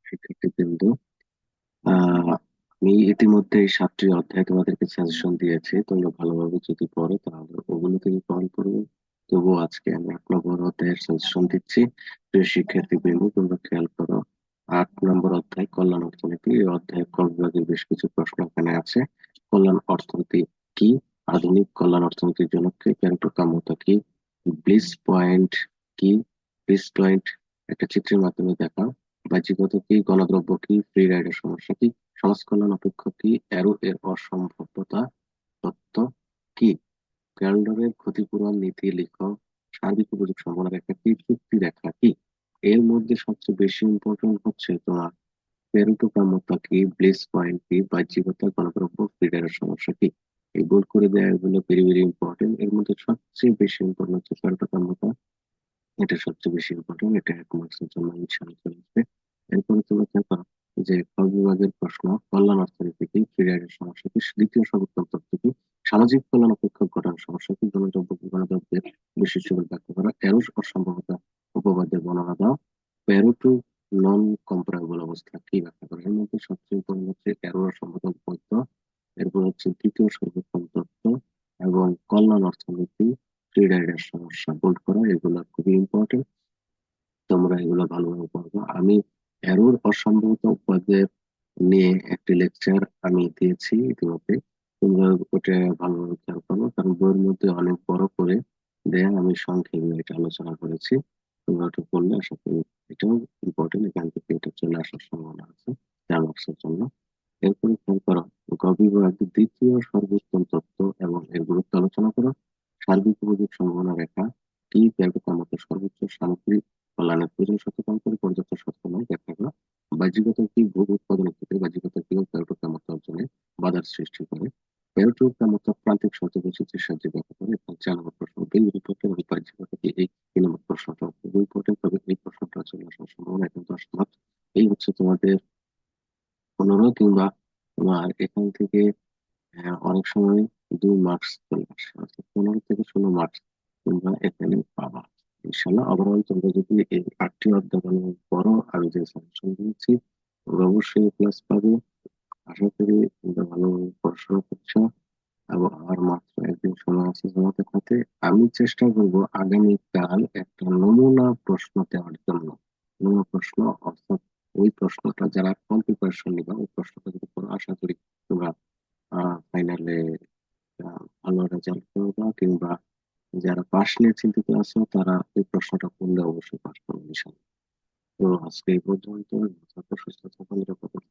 শিক্ষার্থীবৃন্দ, আমি ইতিমধ্যে এই 7টি অধ্যায় তোমাদেরকে সাজেশন দিয়েছি। তোমরা ভালোভাবে যদি পড়ো তাহলে ওগুলো থেকে কল করবে। তবুও আজকে আমি 8 নম্বর অধ্যায়ের সাজেশন দিচ্ছি। প্রিয় শিক্ষার্থীবৃন্দ, তোমরা খেয়াল করো। 8 নম্বর অধ্যায় কল্যাণ অর্থনীতি। এই অধ্যায়ের ক বিভাগের বেশ কিছু প্রশ্ন এখানে আছে। কল্যাণ অর্থনীতি কি? আধুনিক কল্যাণ অর্থনীতির জনক কে? কার্যকামতা কি? ব্লিস পয়েন্ট কি? ব্লিস পয়েন্ট একটা চিত্রের মাধ্যমে দেখা। বাহ্যিকতা কি? গণদ্রব্য কি? ফ্রি রাইডার সমস্যা কি? সমাজ কল্যাণ অপেক্ষা কি? অ্যারো এর অসম্ভাব্যতা তত্ত্ব কি? ক্যালডারের ক্ষতিপূরণ নীতি লিখো। সার্বিক উপযোগ সম্ভাবনা রেখা কি? চুক্তি রেখা কি? এর মধ্যে সবচেয়ে বেশি ইম্পর্টেন্ট হচ্ছে তোমার পেরোটোকামতা কি? ব্লিস পয়েন্ট কি? বাহ্যিকতা, গণদ্রব্য, ফ্রি রাইডার সমস্যা কি? এই বোল্ড করে দেওয়া এগুলো ভেরি ভেরি ইম্পর্টেন্ট। এর মধ্যে সবচেয়ে বেশি ইম্পর্টেন্ট হচ্ছে পেরোটোকামতা। এটা সবচেয়ে বেশি ইম্পর্টেন্ট। এটা 1 মার্কসের জন্য ইনশাআল্লাহ চলে আসবে। এরপরে তোমরা খেয়াল করো যে খ বিভাগের প্রশ্ন, কল্যাণ অর্থনীতি কি? ক্রীড়ার সমস্যা কি? দ্বিতীয় সর্বোত্তম তথ্য কি? সামাজিক কল্যাণ অপেক্ষক ঘটনার সমস্যা কি? গণদ্রব্য কি? গণদ্রব্যের বিশেষ ব্যাখ্যা করা। এরূপ অসম্ভবতা উপপাদ্যের বর্ণনা দাও। প্যারোটো নন কম্পারেবল অবস্থা কি ব্যাখ্যা করা। এর মধ্যে সবচেয়ে ইম্পর্টেন্ট হচ্ছে এরর অসম্ভবতা উপপাদ্য। এরপর হচ্ছে দ্বিতীয় সর্বোত্তম তথ্য এবং কল্যাণ অর্থনীতি, ক্রীড়ার সমস্যা বোল্ড করা। এগুলো খুবই ইম্পর্টেন্ট। তোমরা এগুলো ভালোভাবে পড়বো। আমি এরর অসম্ভবত পদের নিয়ে একটি লেকচার আমি দিয়েছি ইতিমধ্যে। তোমরা ওটা ভালোভাবে খেয়াল করো, কারণ বইয়ের মধ্যে অনেক বড় করে দেয়া, আমি সংক্ষেপে এটা আলোচনা করেছি। তোমরা ওটা পড়লে আশা করি এটাও ইম্পর্টেন্ট, এখান থেকে এটা চলে আসার সম্ভাবনা আছে 4 মার্কসের জন্য। এরপরে খেয়াল করো, গ বিভাগের দ্বিতীয় সর্বোত্তম তত্ত্ব এবং এর গুরুত্ব আলোচনা করো। সার্বিক উপযোগ সম্ভাবনা রেখা কি? ব্যাপকতার মতো সর্বোচ্চ সামগ্রিক কল্যাণের প্রয়োজন সচেতন করে পর্যাপ্ত সচেতন ব্যাখ্যা করা। বাহ্যিকতা কি? ভোগ উৎপাদনের ক্ষেত্রে বাহ্যিকতা কি পেরোটোকামতা অর্জনে বাধার সৃষ্টি করে। পেরোটোকামতা প্রান্তিক শর্ত বৈচিত্র্যের সাহায্যে ব্যাখ্যা করে। এবং 4 নম্বর প্রশ্ন, এই রিপোর্টের এবং বাহ্যিকতা কি? এই 3 নম্বর প্রশ্নটা খুব ইম্পর্টেন্ট, তবে এই প্রশ্নটা চলে আসার সম্ভাবনা এখন 10 মার্ক। এই হচ্ছে তোমাদের 15 কিংবা তোমার এখান থেকে অনেক সময় 2 মার্কস চলে আসে, অর্থাৎ 15 থেকে 16 মার্কস তোমরা এখানে পাবা ইনশাল্লাহ। ওভারঅল তোমরা যদি এই 8টি অধ্যায় ভালো পড়ো, আমি যে সাজেশন দিয়েছি, তোমরা অবশ্যই ক্লাস পাবে। আশা করি তোমরা ভালোভাবে পড়াশোনা করছো এবং আর মাত্র একদিন সময় আছে তোমাদের হাতে। আমি চেষ্টা করব আগামীকাল একটা নমুনা প্রশ্ন দেওয়ার জন্য। নমুনা প্রশ্ন অর্থাৎ ওই প্রশ্নটা যারা কম প্রিপারেশন নিবা, ওই প্রশ্নটা যদি পড়ো, আশা করি তোমরা ফাইনালে ভালো রেজাল্ট করবা, কিংবা যারা পাশ নিয়ে চিন্তিত আছো তারা এই প্রশ্নটা করলে অবশ্যই পাশ করবে ইনশাআল্লাহ। তো আজকে এই পর্যন্ত। ভালো থাকো, সুস্থ থাকো, নিরাপদ থাকো।